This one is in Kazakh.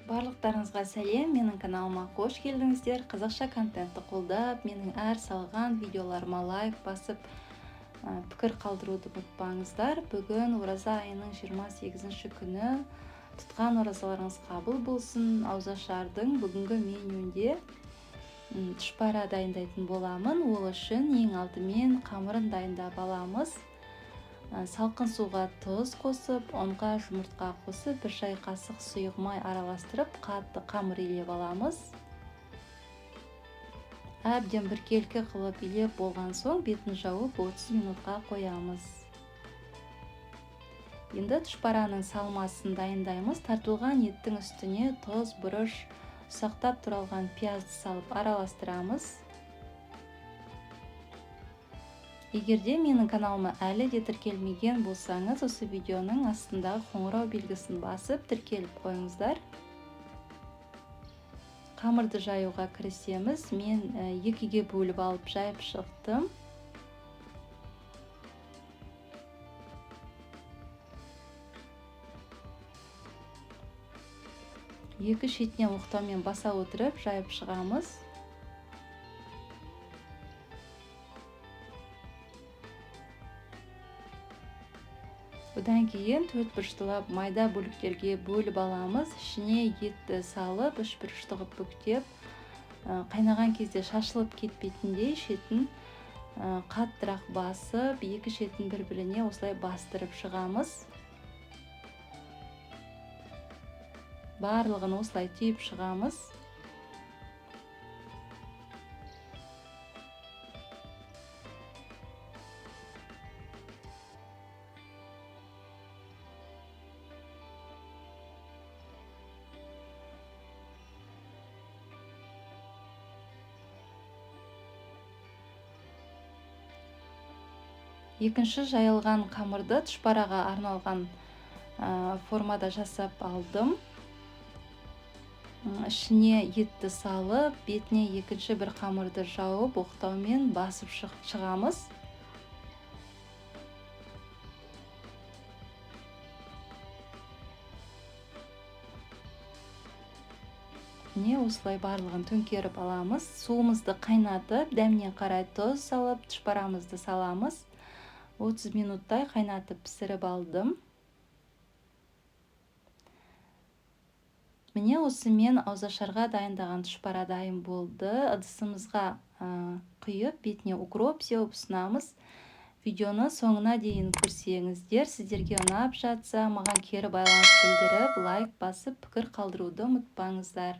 Барлықтарыңызға сәлем, менің каналыма қош келдіңіздер. Қазақша контентті қолдап, менің әр салған видеоларыма лайк басып, пікір қалдыруды ұмытпаңыздар. Бүгін ораза айының 28 күні. Тұтқан оразаларыңыз қабыл болсын. Аузашардың бүгінгі менюінде тұшпара дайындайтын боламын. Ол үшін ең алдымен қамырын дайындап аламыз. Салқын суға тұз қосып, ұнға жұмыртқа қосып, 1 шай қасық сұйық май араластырып, қатты қамыр илеп аламыз. Әбден біркелкі қылып илеп болған соң, бетін жауып 30 минутқа қоямыз. Енді тұшпараның салмасын дайындаймыз. Тартылған еттің үстіне тұз, бұрыш, ұсақтап туралған пиязды салып араластырамыз. Егерде менің каналыма әлі де тіркелмеген болсаңыз, осы видеоның астындағы қоңырау белгісін басып тіркеліп қойыңыздар. Қамырды жаюға кірісеміз. Мен 2-ге бөліп алып жайып шықтым. Екі шетінен оқтаумен баса отырып жайып шығамыз. Одан кейін 4 бұрыштылап майда бөліктерге бөліп аламыз. Ішіне етті салып, 3 бұрышты қылып бүктеп, қайнаған кезде шашылып кетпейтіндей шетін қаттырақ басып, екі шетін бір-біріне осылай бастырып шығамыз. Барлығын осылай түйіп шығамыз. Екінші жайылған қамырды тұшпараға арналған формада жасап алдым. Ішіне етті салып, бетіне екінші бір қамырды жауып, оқтаумен басып шығамыз. Міне осылай барлығын төңкеріп аламыз. Суымызды қайнатып, дәміне қарай тұз салып, тұшпарамызды саламыз. 30 минуттай қайнатып пісіріп алдым. Міне осымен аузашарға дайындаған тұшпара дайын болды. Ыдысымызға құйып, бетіне укроп сеуіп ұсынамыз. Видеоны соңына дейін көрсеңіздер, сіздерге ұнап жатса, маған кері байланыс білдіріп, лайк басып, пікір қалдыруды ұмытпаңыздар.